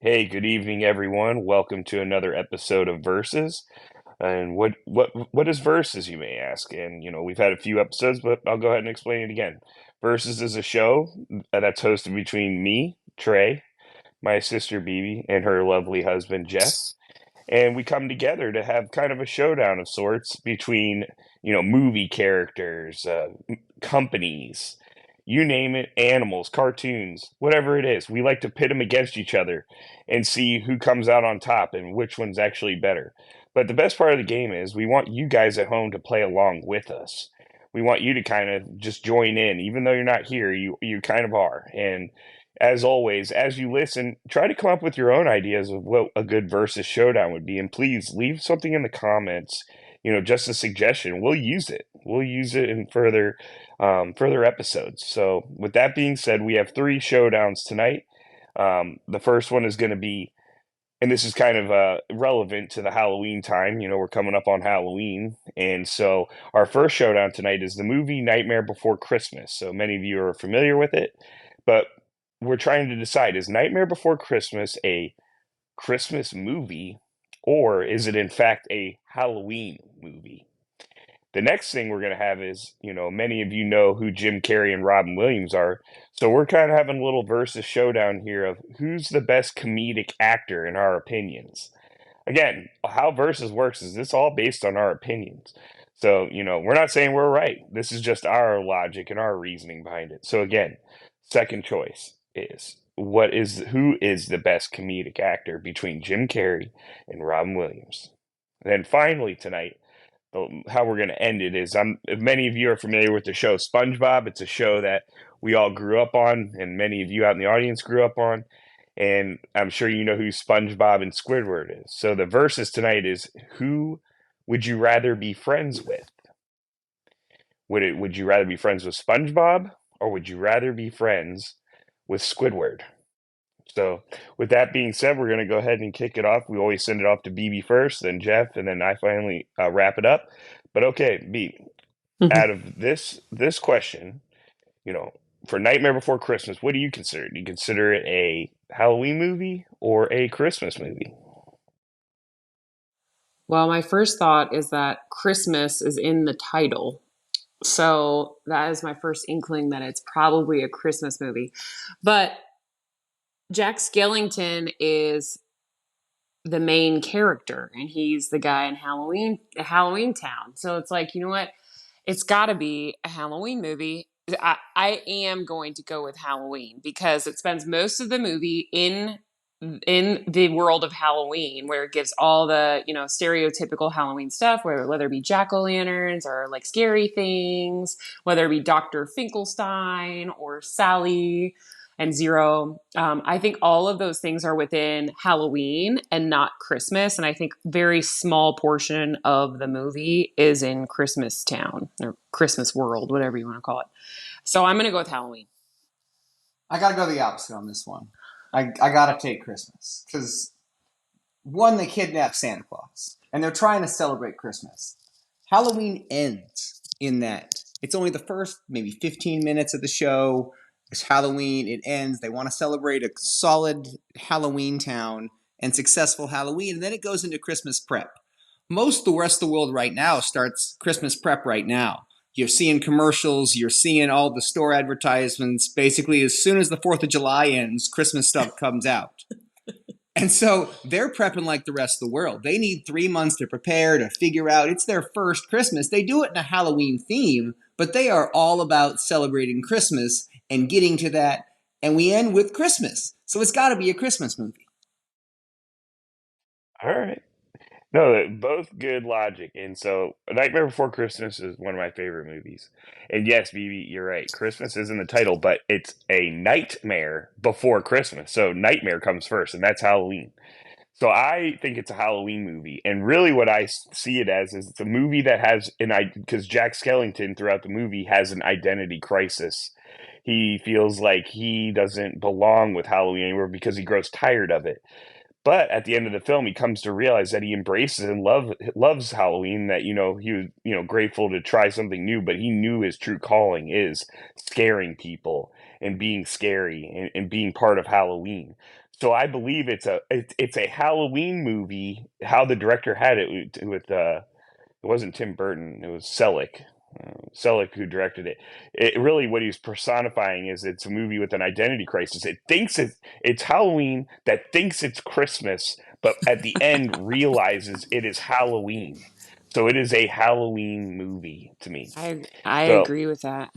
Hey, good evening, everyone. Welcome to another episode of Versus. And what is Versus, you may ask? And we've had a few episodes, but I'll go ahead and explain it again. Versus is a show that's hosted between me, Trey, my sister Bibi, and her lovely husband Jeff. And we come together to have kind of a showdown of sorts between, movie characters, companies, you name it, animals, cartoons, whatever it is. We like to pit them against each other and see who comes out on top and which one's actually better. But the best part of the game is we want you guys at home to play along with us. We want you to kind of just join in, even though you're not here. You kind of are, and as always, as you listen, try to come up with your own ideas of what a good versus showdown would be. And please leave something in the comments, just a suggestion. We'll use it. We'll use it in further episodes. So, with that being said, we have three showdowns tonight. The first one is going to be, and this is kind of relevant to the Halloween time. We're coming up on Halloween. And so, our first showdown tonight is the movie Nightmare Before Christmas. So, many of you are familiar with it. But we're trying to decide, is Nightmare Before Christmas a Christmas movie, or is it in fact a Halloween movie? The next thing we're going to have is, many of you know who Jim Carrey and Robin Williams are. So we're kind of having a little versus showdown here of who's the best comedic actor in our opinions. Again, how versus works is this all based on our opinions. So, we're not saying we're right. This is just our logic and our reasoning behind it. So again, second choice is who is the best comedic actor between Jim Carrey and Robin Williams? And then finally tonight, how we're going to end it is if many of you are familiar with the show SpongeBob. It's a show that we all grew up on, and many of you out in the audience grew up on. And I'm sure you know who SpongeBob and Squidward is. So the versus tonight is, who would you rather be friends with? Would you rather be friends with SpongeBob, or would you rather be friends with Squidward? So, with that being said, we're going to go ahead and kick it off. We always send it off to BB first, then Jeff, and then I finally wrap it up. But okay, B, Mhm. out of this question, you know, for Nightmare Before Christmas, what do you consider? Do you consider it a Halloween movie or a Christmas movie? Well, my first thought is that Christmas is in the title. So that is my first inkling that it's probably a Christmas movie. But Jack Skellington is the main character and he's the guy in Halloween Town. So it's like, you know what? It's got to be a Halloween movie. I am going to go with Halloween because it spends most of the movie in the world of Halloween, where it gives all the stereotypical Halloween stuff, whether it be jack o' lanterns or like scary things, whether it be Dr. Finkelstein or Sally and Zero. I think all of those things are within Halloween and not Christmas. And I think very small portion of the movie is in Christmas Town or Christmas World, whatever you want to call it. So I'm going to go with Halloween. I gotta go the opposite on this one. I gotta take Christmas because one, they kidnap Santa Claus and they're trying to celebrate Christmas. Halloween ends in that. It's only the first maybe 15 minutes of the show. It's Halloween. It ends. They want to celebrate a solid Halloween town and successful Halloween, and then it goes into Christmas prep. Most of the rest of the world right now starts Christmas prep right now. You're seeing commercials, you're seeing all the store advertisements. Basically, as soon as the 4th of July ends, Christmas stuff comes out. And so they're prepping like the rest of the world. They need 3 months to prepare, to figure out. It's their first Christmas. They do it in a Halloween theme, but they are all about celebrating Christmas and getting to that. And we end with Christmas. So it's got to be a Christmas movie. All right. No, both good logic. And so, Nightmare Before Christmas is one of my favorite movies. And yes, BB, you're right. Christmas is in the title, but it's a nightmare before Christmas. So, nightmare comes first, and that's Halloween. So, I think it's a Halloween movie. And really, what I see it as is it's a movie that has because Jack Skellington throughout the movie has an identity crisis. He feels like he doesn't belong with Halloween anymore because he grows tired of it. But at the end of the film, he comes to realize that he embraces and loves Halloween. That he was grateful to try something new, but he knew his true calling is scaring people and being scary and being part of Halloween. So I believe it's a Halloween movie. How the director had it with it wasn't Tim Burton. It was Selick. Selick who directed it. It really what he's personifying is it's a movie with an identity crisis. It thinks it's Halloween that thinks it's Christmas, but at the end realizes it is Halloween. So it is a Halloween movie to me. I So agree with that.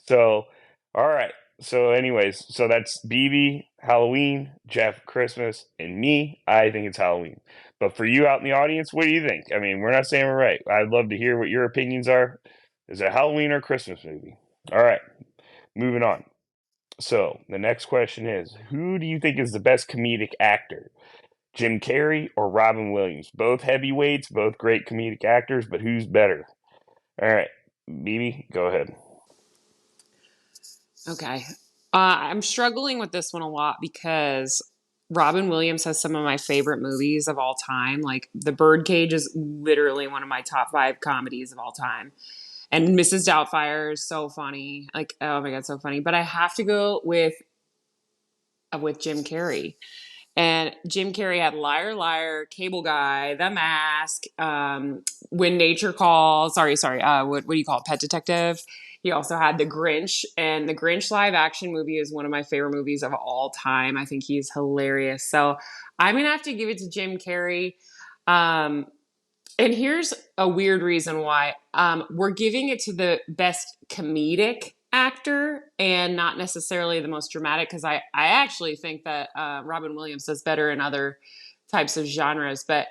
so all right. So anyways, so that's BB Halloween, Jeff Christmas, and me. I think it's Halloween. But for you out in the audience, what do you think? I mean, we're not saying we're right. I'd love to hear what your opinions are. Is it a Halloween or Christmas movie? All right, moving on. So the next question is, who do you think is the best comedic actor? Jim Carrey or Robin Williams? Both heavyweights, both great comedic actors, but who's better? All right, BB, go ahead. Okay. I'm struggling with this one a lot because Robin Williams has some of my favorite movies of all time. Like The Birdcage is literally one of my top five comedies of all time. And Mrs. Doubtfire is so funny. Like, oh my God, so funny. But I have to go with Jim Carrey. And Jim Carrey had Liar Liar, Cable Guy, The Mask, When Nature Calls. Sorry. What do you call it? Pet Detective. He also had The Grinch, and The Grinch live action movie is one of my favorite movies of all time. I think he's hilarious. So I'm gonna have to give it to Jim Carrey. Um, and here's a weird reason why. We're giving it to the best comedic actor and not necessarily the most dramatic because I actually think that Robin Williams does better in other types of genres. But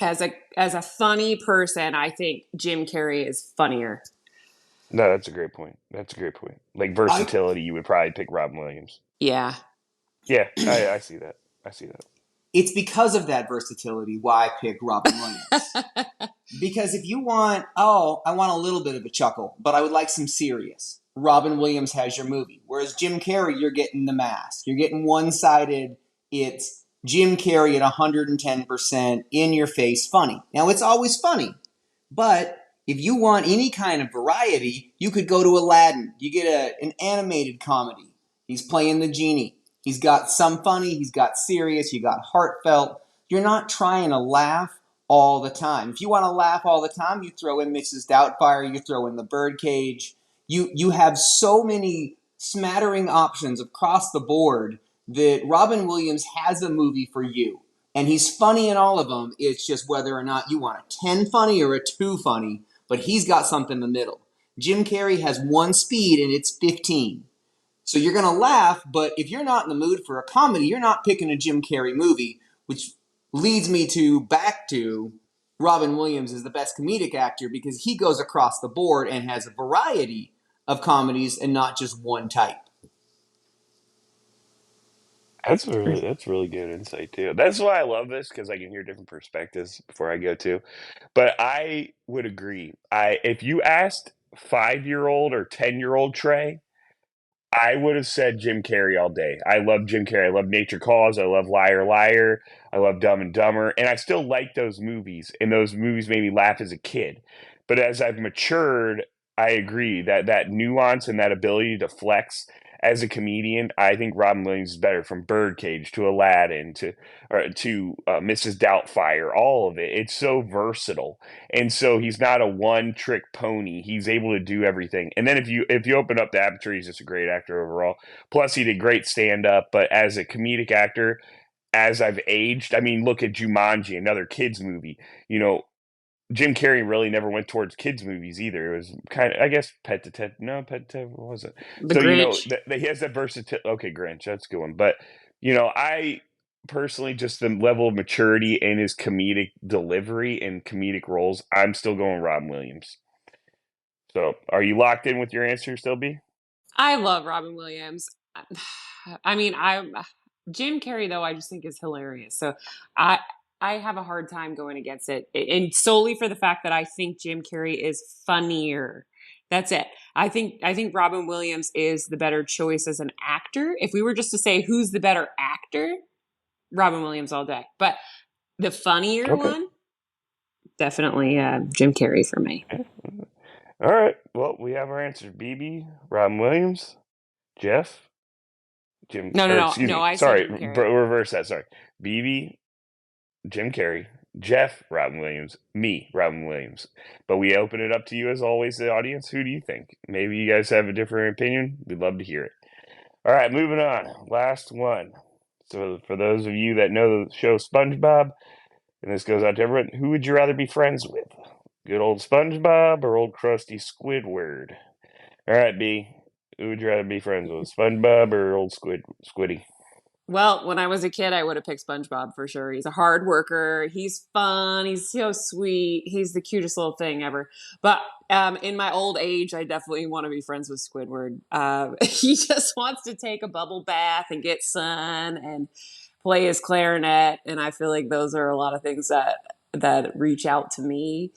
as a funny person, I think Jim Carrey is funnier. No, that's a great point. That's a great point. Like I versatility, you would probably pick Robin Williams. Yeah. Yeah, I see that. I see that. it's because of that versatility why I pick Robin Williams. Because if you want, oh, I want a little bit of a chuckle, but I would like some serious. Robin Williams has your movie. Whereas Jim Carrey, you're getting The Mask. You're getting one-sided. It's Jim Carrey at 110% in your face funny. Now, it's always funny, but if you want any kind of variety, you could go to Aladdin. You get an animated comedy. He's playing the genie. He's got some funny, he's got serious, you got heartfelt. You're not trying to laugh all the time. If you want to laugh all the time, you throw in Mrs. Doubtfire, you throw in The Birdcage. You have so many smattering options across the board that Robin Williams has a movie for you. And he's funny in all of them. It's just whether or not you want a 10 funny or a 2 funny, but he's got something in the middle. Jim Carrey has one speed and it's 15. So you're going to laugh, but if you're not in the mood for a comedy, you're not picking a Jim Carrey movie, which leads me to back to Robin Williams is the best comedic actor because he goes across the board and has a variety of comedies and not just one type. That's really good insight too. That's why I love this because I can hear different perspectives before I go to. But I would agree. I if you asked 5-year-old or 10-year-old Trey, I would have said Jim Carrey all day. I love Jim Carrey. I love Nature Calls. I love Liar Liar. I love Dumb and Dumber. And I still like those movies. And those movies made me laugh as a kid. But as I've matured, I agree that that nuance and that ability to flex as a comedian, I think Robin Williams is better from Birdcage to Aladdin to Mrs. Doubtfire, all of it. It's so versatile. And so he's not a one trick pony. He's able to do everything. And then if you open up the aperture, he's just a great actor overall. Plus, he did great stand up. But as a comedic actor, as I've aged, I mean, look at Jumanji, another kids movie. You know, Jim Carrey really never went towards kids movies either. It was kind of, I guess, Pet Detective. No, Pet Detective what was it? The So Grinch. he has that versatility. Okay, Grinch, that's a good one. But I personally just the level of maturity in his comedic delivery and comedic roles. I'm still going Robin Williams. So, are you locked in with your answer still, B? I love Robin Williams. I mean, I Jim Carrey though I just think is hilarious. So I I have a hard time going against it, and solely for the fact that I think Jim Carrey is funnier. That's it. I think Robin Williams is the better choice as an actor. If we were just to say who's the better actor, Robin Williams all day. But the funnier Okay. one, definitely Jim Carrey for me. Yeah. All right. Well, we have our answers. BB, Robin Williams, Jeff. Jim, No, no, or no, excuse no. me, I said sorry, Jim Carrey. reverse that. Sorry, BB, Jim Carrey, Jeff, Robin Williams, me, Robin Williams. But we open it up to you as always, the audience. Who do you think? Maybe you guys have a different opinion. We'd love to hear it. All right, moving on. Last one. So, for those of you that know the show SpongeBob, and this goes out to everyone, who would you rather be friends with? Good old SpongeBob or old crusty Squidward? All right, B. Who would you rather be friends with, SpongeBob or old Squiddy? Well, when I was a kid, I would have picked SpongeBob for sure. He's a hard worker. He's fun. He's so sweet. He's the cutest little thing ever. But in my old age, I definitely want to be friends with Squidward. He just wants to take a bubble bath and get sun and play his clarinet. And I feel like those are a lot of things that reach out to me.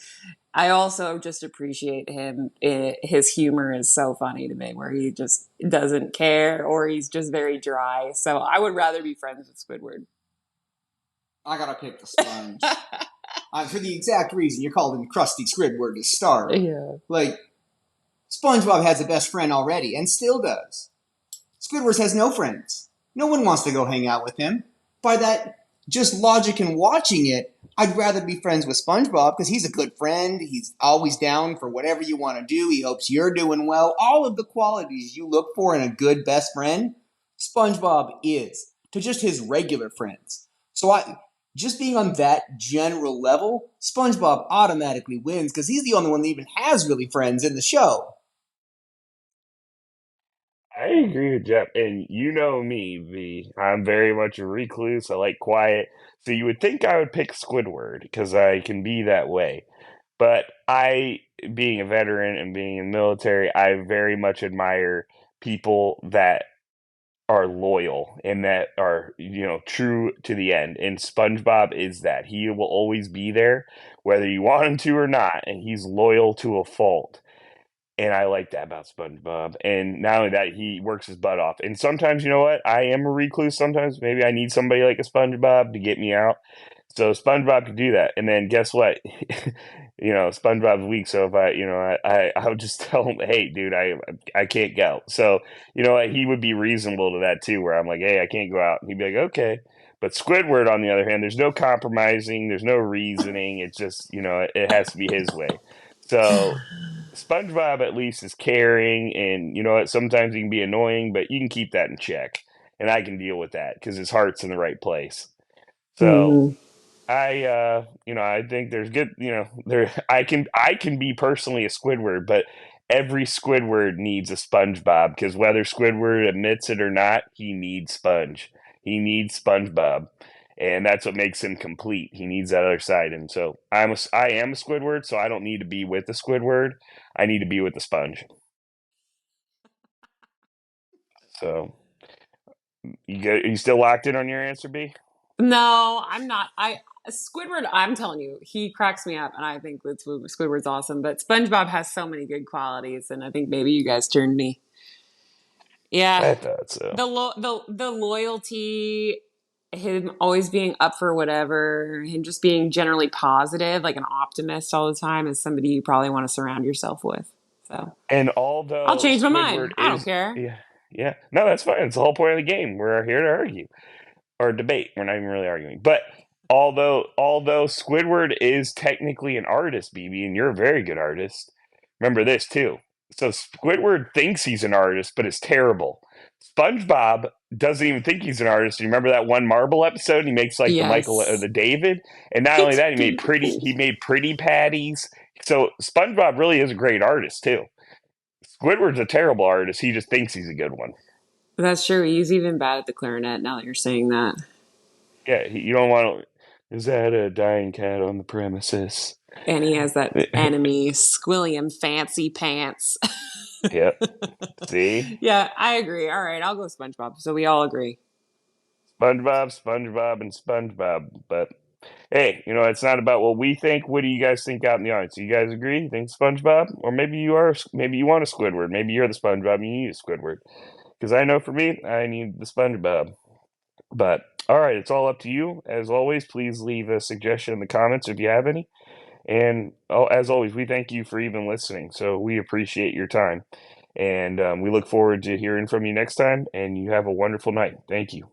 I also just appreciate him. His humor is so funny to me, where he just doesn't care or he's just very dry. So I would rather be friends with Squidward. I gotta pick the sponge. For the exact reason you're calling Krusty Squidward to start. Yeah. Like, SpongeBob has a best friend already, and still does. Squidward has no friends. No one wants to go hang out with him. By that just logic and watching it, I'd rather be friends with SpongeBob because he's a good friend. He's always down for whatever you want to do. He hopes you're doing well. All of the qualities you look for in a good best friend, SpongeBob is to just his regular friends. So just being on that general level, SpongeBob automatically wins because he's the only one that even has really friends in the show. I agree with Jeff, and you know me, V. I'm very much a recluse. I like quiet. So you would think I would pick Squidward because I can be that way. But being a veteran and being in the military, I very much admire people that are loyal and that are, true to the end. And SpongeBob is that. He will always be there, whether you want him to or not, and he's loyal to a fault. And I like that about SpongeBob. And not only that, he works his butt off. And sometimes, you know what? I am a recluse sometimes. Maybe I need somebody like a SpongeBob to get me out. So SpongeBob could do that. And then guess what? SpongeBob's weak. So if I would just tell him, hey, dude, I can't go. So, you know what? He would be reasonable to that too, where I'm like, hey, I can't go out. And he'd be like, okay. But Squidward, on the other hand, there's no compromising. There's no reasoning. It's just, it has to be his way. So SpongeBob at least is caring, and you know what? Sometimes he can be annoying, but you can keep that in check, and I can deal with that because his heart's in the right place. So Hmm. I think there's good, there I can be personally a Squidward, but every Squidward needs a SpongeBob because whether Squidward admits it or not, he needs Sponge. He needs SpongeBob, and that's what makes him complete. He needs that other side, and so I am a Squidward, so I don't need to be with the Squidward. I need to be with the Sponge. So you still locked in on your answer, B? No, I'm not. Squidward. I'm telling you, he cracks me up, and I think Squidward's awesome. But SpongeBob has so many good qualities, and I think maybe you guys turned me. Yeah, I thought so. the loyalty, him always being up for whatever, him just being generally positive, like an optimist all the time, is somebody you probably want to surround yourself with. So And I'll although change my Squidward mind. I don't is, care. yeah, yeah, no, that's fine. It's the whole point of the game. We're here to argue or debate. We're not even really arguing. But although Squidward is technically an artist, BB, and you're a very good artist. Remember this too. So Squidward thinks he's an artist, but is terrible. SpongeBob doesn't even think he's an artist. You remember that one Marble episode? He makes like the Michael or Yes, the David, and not only it's that, he beautiful. made pretty patties. So SpongeBob really is a great artist too. Squidward's a terrible artist. He just thinks he's a good one. That's true. He's even bad at the clarinet. Now that you're saying that, Yeah, you don't want to. Is that a dying cat on the premises? and he has that enemy, Squilliam Fancy Pants. Yep. See? Yeah, I agree. All right, I'll go SpongeBob. So we all agree. SpongeBob, SpongeBob, and SpongeBob. But hey, it's not about what we think. What do you guys think out in the audience? You guys agree? You think SpongeBob? Or maybe you want a Squidward. Maybe you're the SpongeBob and you need a Squidward. Because I know for me, I need the SpongeBob. But all right, it's all up to you. As always, please leave a suggestion in the comments if you have any. And as always, we thank you for even listening. So we appreciate your time. And we look forward to hearing from you next time. And you have a wonderful night. Thank you.